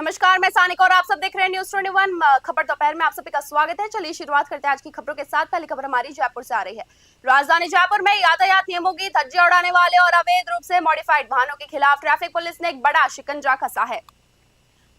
नमस्कार, मैं सानिका और आप सब देख रहे हैं न्यूज़ 21 खबर दोपहर में आप सभी का स्वागत है। चलिए शुरुआत करते हैं आज की खबरों के साथ। पहली खबर हमारी जयपुर से आ रही है। राजधानी जयपुर में यातायात नियमों की धज्जियां उड़ाने वाले और अवैध रूप से मॉडिफाइड वाहनों के खिलाफ ट्रैफिक पुलिस ने एक बड़ा शिकंजा कसा है।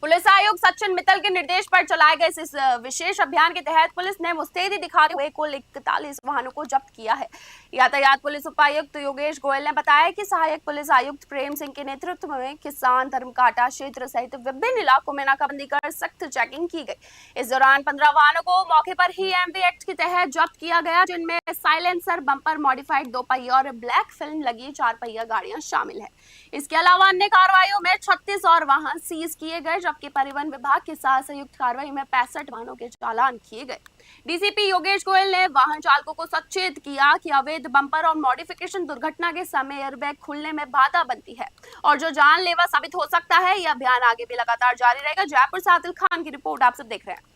पुलिस आयुक्त सचिन मित्तल के निर्देश पर चलाए गए इस विशेष अभियान के तहत पुलिस ने मुस्तैदी दिखाते हुए कुल 41 वाहनों को जब्त किया है। यातायात पुलिस उपायुक्त योगेश गोयल ने बताया कि सहायक पुलिस आयुक्त प्रेम सिंह के नेतृत्व में किसान धर्मकाटा क्षेत्र सहित विभिन्न इलाकों में नाकाबंदी कर सख्त चेकिंग की गई। इस दौरान 15 वाहनों को मौके पर ही एमवी एक्ट के तहत जब्त किया गया, जिनमें साइलेंसर, बम्पर, मॉडिफाइड 2 पहिया और ब्लैक फिल्म लगी 4 पहिया गाड़ियां शामिल है। इसके अलावा अन्य कार्रवाइयों में 36 और वाहन सीज किए गए, जबकि परिवहन विभाग के साथ संयुक्त कार्रवाई में 65 वाहनों के चालान किए गए। डीसीपी योगेश गोयल ने वाहन चालकों को सचेत किया कि अवैध बम्पर और मॉडिफिकेशन दुर्घटना के समय एयरबैग खुलने में बाधा बनती है और जो जानलेवा साबित हो सकता है। यह अभियान आगे भी लगातार जारी रहेगा। जयपुर से आदिल खान की रिपोर्ट आप सब देख रहे हैं।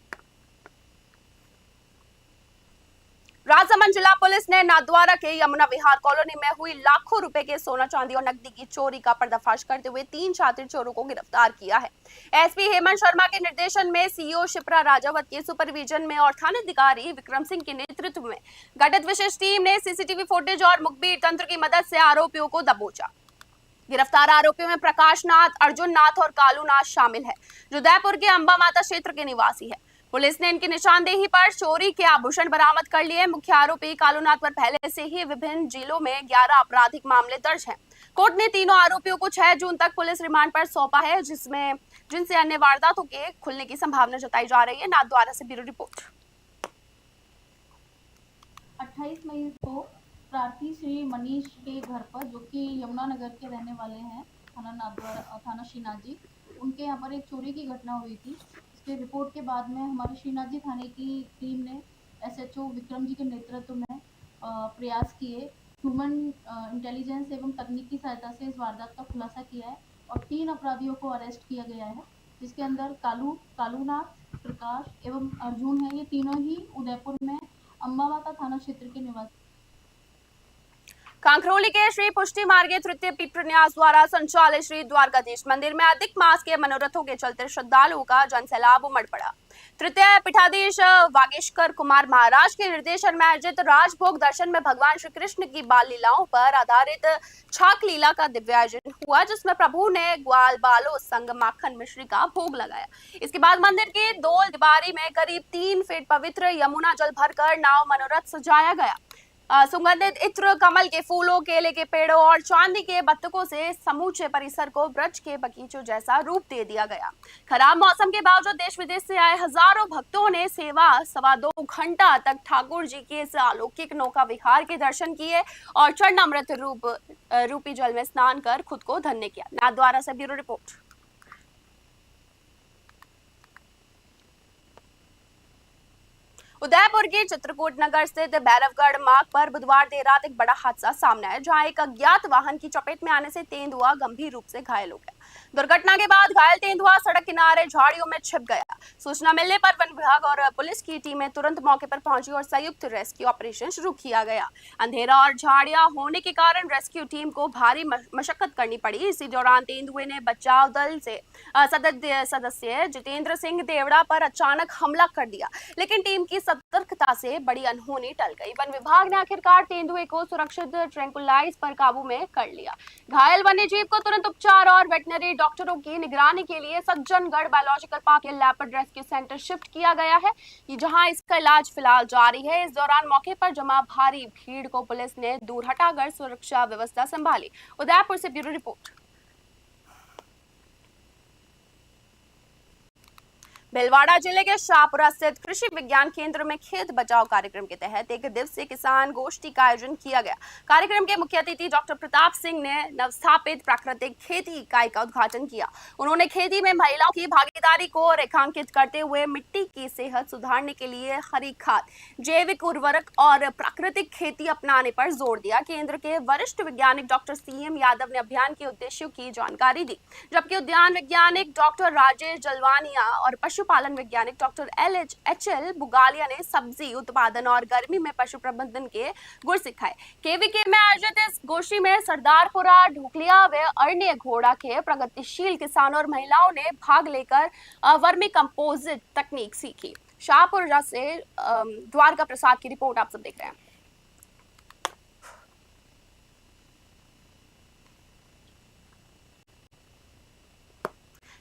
राजसमंद जिला पुलिस ने नाथद्वारा के यमुना विहार कॉलोनी में हुई लाखों रुपए के सोना चांदी और नकदी की चोरी का पर्दाफाश करते हुए 3 शातिर चोरों को गिरफ्तार किया है। एसपी हेमंत शर्मा के निर्देशन में सीओ शिप्रा राजावत के सुपरविजन में और थानाधिकारी विक्रम सिंह के नेतृत्व में गठित विशेष टीम ने सीसीटीवी फुटेज और मुखबिर तंत्र की मदद से आरोपियों को दबोचा। गिरफ्तार आरोपियों में प्रकाश नाथ, अर्जुन नाथ और कालू नाथ शामिल है, जो उदयपुर के अंबा माता क्षेत्र के निवासी है। पुलिस ने इनकी निशानदेही पर चोरी के आभूषण बरामद कर लिए। मुख्य आरोपी कालूनाथ पर पहले से ही विभिन्न जिलों में 11 आपराधिक मामले दर्ज हैं। कोर्ट ने तीनों आरोपियों को 6 जून तक पुलिस रिमांड पर सौंपा है, जिनसे अन्य वारदातों के खुलने की संभावना जताई जा रही है। नाथद्वारा से ब्यूरो रिपोर्ट। 28 मई को प्रार्थी श्री मनीष के घर पर, जो कि यमुनानगर के रहने वाले हैं, थाना नाथद्वारा, थाना श्रीनाथजी, उनके यहाँ पर एक चोरी की घटना हुई थी। इसके रिपोर्ट के बाद में हमारे श्रीनाथजी थाने की टीम ने एसएचओ विक्रम जी के नेतृत्व में प्रयास किए, ह्यूमन इंटेलिजेंस एवं तकनीकी सहायता से इस वारदात का खुलासा किया है और 3 अपराधियों को अरेस्ट किया गया है, जिसके अंदर कालूनाथ, प्रकाश एवं अर्जुन है। ये तीनों ही उदयपुर में अंबा माता थाना क्षेत्र के निवासी। कांकरोली के श्री पुष्टि मार्गे तृतीय पीठ प्रन्यास द्वारा संचालित श्री द्वारकाधीश मंदिर में अधिक मास के मनोरथों के चलते श्रद्धालुओं का जनसैलाब उमड़ पड़ा। तृतीय पीठाधीश वागेश्वर कुमार महाराज के निर्देशन में आयोजित राजभोग दर्शन में भगवान श्री कृष्ण की बाल लीलाओं पर आधारित छाक लीला का दिव्य आयोजन हुआ, जिसमें प्रभु ने ग्वाल बालों संग माखन मिश्री का भोग लगाया। इसके बाद मंदिर की दोल दीवारी में करीब 3 फीट पवित्र यमुना जल भरकर नाव मनोरथ सजाया गया। सुगंधित इत्र, कमल के फूलों, केले के पेड़ों और चांदी के बत्तकों से समूचे परिसर को ब्रज के बगीचों जैसा रूप दे दिया गया। खराब मौसम के बावजूद देश विदेश से आए हजारों भक्तों ने सवा 2 घंटा तक ठाकुर जी के इस अलौकिक नौका विहार के दर्शन किए और चरणामृत रूपी जल में स्नान कर खुद को धन्य किया। नाथद्वारा से ब्यूरो रिपोर्ट। उदयपुर के चित्रकूट नगर स्थित भैरवगढ़ मार्ग पर बुधवार देर रात एक बड़ा हादसा सामने आया, जहां एक अज्ञात वाहन की चपेट में आने से तेंदुआ गंभीर रूप से घायल हो गया। दुर्घटना के बाद घायल तेंदुआ सड़क किनारे झाड़ियों में छिप गया। सूचना मिलने पर वन विभाग और पुलिस की टीमें तुरंत मौके पर पहुंची और संयुक्त रेस्क्यू ऑपरेशन शुरू किया गया। अंधेरा और झाड़ियां होने के कारण रेस्क्यू टीम को भारी मशक्कत करनी पड़ी। इसी दौरान तेंदुए ने बचाव दल से सदस्य जितेंद्र सिंह देवड़ा पर अचानक हमला कर दिया, लेकिन टीम की सतर्कता से बड़ी अनहोनी टल गई। वन विभाग ने आखिरकार तेंदुए को सुरक्षित ट्रैंकुलाइज पर काबू में कर लिया। घायल वन्यजीव को तुरंत उपचार और वेटनरी डॉक्टरों की निगरानी के लिए सज्जनगढ़ बायोलॉजिकल पार्क के लेपर्ड रेस्क्यू सेंटर शिफ्ट किया गया है, जहां इसका इलाज फिलहाल जारी है। इस दौरान मौके पर जमा भारी भीड़ को पुलिस ने दूर हटाकर सुरक्षा व्यवस्था संभाली। उदयपुर से ब्यूरो रिपोर्ट। भीलवाड़ा जिले के शाहपुरा स्थित कृषि विज्ञान केंद्र में खेत बचाओ कार्यक्रम के तहत एक दिवसीय किसान गोष्ठी का आयोजन किया गया। कार्यक्रम के मुख्य अतिथि डॉक्टर प्रताप सिंह ने नवस्थापित प्राकृतिक खेती इकाई का उद्घाटन किया। उन्होंने खेती में महिलाओं की भागीदारी को रेखांकित करते हुए मिट्टी की सेहत सुधारने के लिए हरी खाद, जैविक उर्वरक और प्राकृतिक खेती अपनाने पर जोर दिया। केंद्र के वरिष्ठ वैज्ञानिक डॉक्टर CM यादव ने अभियान के उद्देश्यों की जानकारी दी, जबकि उद्यान वैज्ञानिक डॉक्टर राजेश जलवानिया और पशुपालन वैज्ञानिक डॉक्टर एच एल बुगालिया ने सब्जी उत्पादन और गर्मी में पशु प्रबंधन के गुर सिखाए। केवीके में आयोजित इस गोष्ठी में सरदारपुरा, ढुकलिया व अन्य घोड़ा के प्रगतिशील किसानों और महिलाओं ने भाग लेकर वर्मी कंपोजिट तकनीक सीखी। शाहपुरा से द्वारका प्रसाद की रिपोर्ट आप सब देख रहे हैं।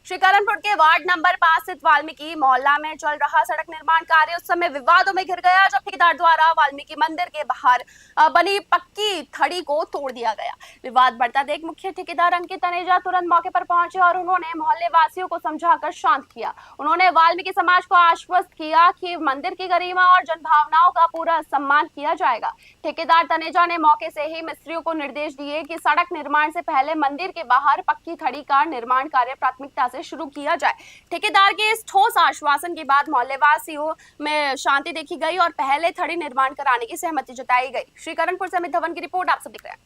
श्रीकरणपुर के वार्ड नंबर 5 स्थित वाल्मीकि मोहल्ला में चल रहा सड़क निर्माण कार्य उस समय विवादों में घिर गया जब ठेकेदार द्वारा वाल्मीकि मंदिर के बाहर बनी पक्की थड़ी को तोड़ दिया गया। विवाद बढ़ता देख मुख्य ठेकेदार अंकित तनेजा तुरंत मौके पर पहुंचे और उन्होंने मोहल्ले वासियों को समझाकर शांत किया। उन्होंने वाल्मीकि समाज को आश्वस्त किया कि मंदिर की गरिमा और जनभावनाओं का पूरा सम्मान किया जाएगा। ठेकेदार तनेजा ने मौके से ही मिस्त्रियों को निर्देश दिए कि सड़क निर्माण से पहले मंदिर के बाहर पक्की थड़ी का निर्माण कार्य प्राथमिकता शुरू किया जाए। ठेकेदार के इस ठोस आश्वासन के बाद मोहल्ले वासियों में शांति देखी गई और पहले थड़ी निर्माण कराने की सहमति जताई गई। श्रीकरणपुर से अमित धवन की रिपोर्ट आप सब देख रहे हैं।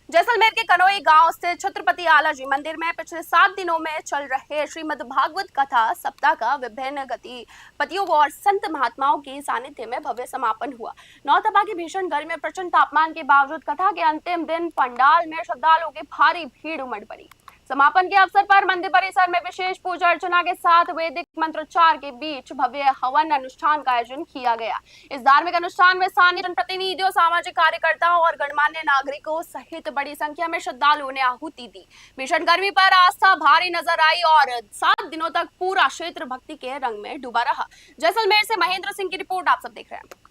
जैसलमेर के कनोई गांव स्थित छत्रपति आलाजी मंदिर में पिछले 7 दिनों में चल रहे श्रीमद् भागवत कथा सप्ताह का विभिन्न गतिविधियों और संत महात्माओं के सानिध्य में भव्य समापन हुआ। नौतपा की भीषण गर्मी में प्रचंड तापमान के बावजूद कथा के अंतिम दिन पंडाल में श्रद्धालुओं की भारी भीड़ उमड़ पड़ी। समापन के अवसर पर मंदिर परिसर में विशेष पूजा अर्चना के साथ वैदिक मंत्रोच्चार के बीच भव्य हवन अनुष्ठान का आयोजन किया गया। इस धार्मिक अनुष्ठान में स्थानीय जनप्रतिनिधियों, सामाजिक कार्यकर्ताओं और गणमान्य नागरिकों सहित बड़ी संख्या में श्रद्धालुओं ने आहुति दी। भीषण गर्मी पर आस्था भारी नजर आई और 7 दिनों तक पूरा क्षेत्र भक्ति के रंग में डूबा रहा। जैसलमेर से महेंद्र सिंह की रिपोर्ट आप सब देख रहे हैं।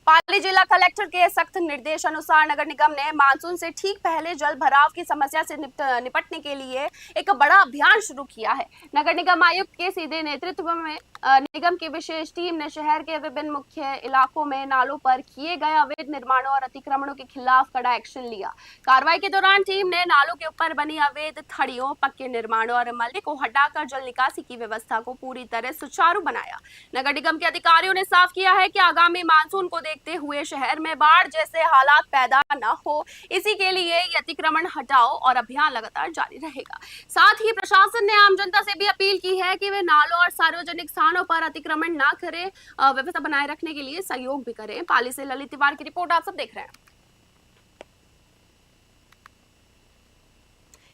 पाली जिला कलेक्टर के सख्त निर्देश अनुसार नगर निगम ने मानसून से ठीक पहले जल भराव की समस्या से निपटने के लिए एक बड़ा अभियान शुरू किया है। नगर निगम आयुक्त के सीधे नेतृत्व में निगम की विशेष टीम ने शहर के विभिन्न मुख्य इलाकों में नालों पर किए गए अवैध निर्माणों और अतिक्रमणों के खिलाफ कड़ा एक्शन लिया। कार्रवाई के दौरान टीम ने नालों के ऊपर बनी अवैध थड़ियों, पक्के निर्माणों और मलबे को हटाकर जल निकासी की व्यवस्था को पूरी तरह सुचारू बनाया। नगर निगम के अधिकारियों ने साफ किया है कि आगामी मानसून को देखते हुए शहर में बाढ़ जैसे हालात पैदा न हो, इसी के लिए ये अतिक्रमण हटाओ और अभियान लगातार जारी रहेगा। साथ ही प्रशासन ने आम जनता से भी अपील की है कि वे नालों और सार्वजनिक स्थानों पर अतिक्रमण न करें, व्यवस्था बनाए रखने के लिए सहयोग भी करें। पाली से ललित तिवारी की रिपोर्ट आप सब देख रहे हैं।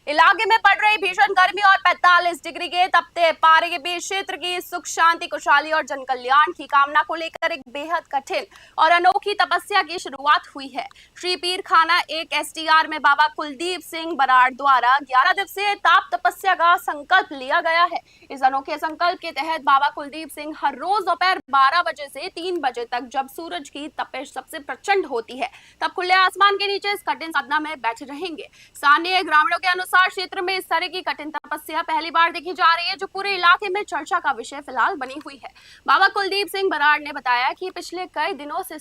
इलाके में पड़ रही भीषण गर्मी और 45 डिग्री के तपते पारे के बीच क्षेत्र की सुख शांति, खुशहाली और जन कल्याण की कामना को लेकर एक बेहद कठिन और अनोखी तपस्या की शुरुआत हुई है। श्री पीर खाना 1 STR में बाबा कुलदीप सिंह बराड़ द्वारा 11 दिवसीय ताप तपस्या का संकल्प लिया गया है। इस अनोखे संकल्प के तहत बाबा कुलदीप सिंह हर रोज दोपहर 12 बजे से 3 बजे तक, जब सूरज की तपिश सबसे प्रचंड होती है, तब खुले आसमान के नीचे इस कठिन साधना में बैठे रहेंगे। स्थानीय ग्रामीणों के अनुसार क्षेत्र में इस तरह की कठिन तपस्या पहली बार देखी जा रही है, जो पूरे इलाके में चर्चा का विषय फिलहाल बनी हुई है। बाबा कुलदीप सिंह बराड़ ने बताया कि पिछले कई दिनों से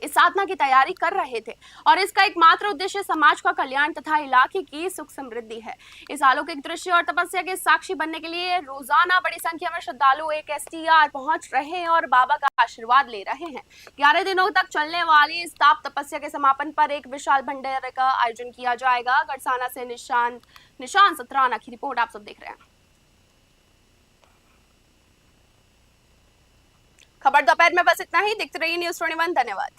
इस साधना की तैयारी कर रहे थे और इसका एकमात्र उद्देश्य समाज का कल्याण तथा इलाके की सुख समृद्धि है। इस अलौकिक दृश्य और तपस्या के साक्षी बनने के लिए रोजाना बड़ी संख्या में श्रद्धालु 1 STR पहुंच रहे हैं और बाबा का आशीर्वाद ले रहे हैं। 11 दिनों तक चलने वाली इस ताप तपस्या के समापन पर एक विशाल भंडारे का आयोजन किया जाएगा। गढ़साना से निशान सतराना की रिपोर्ट आप सब देख रहे हैं। खबर दोपहर में बस इतना ही। देखते रहिए न्यूज़ 21। धन्यवाद।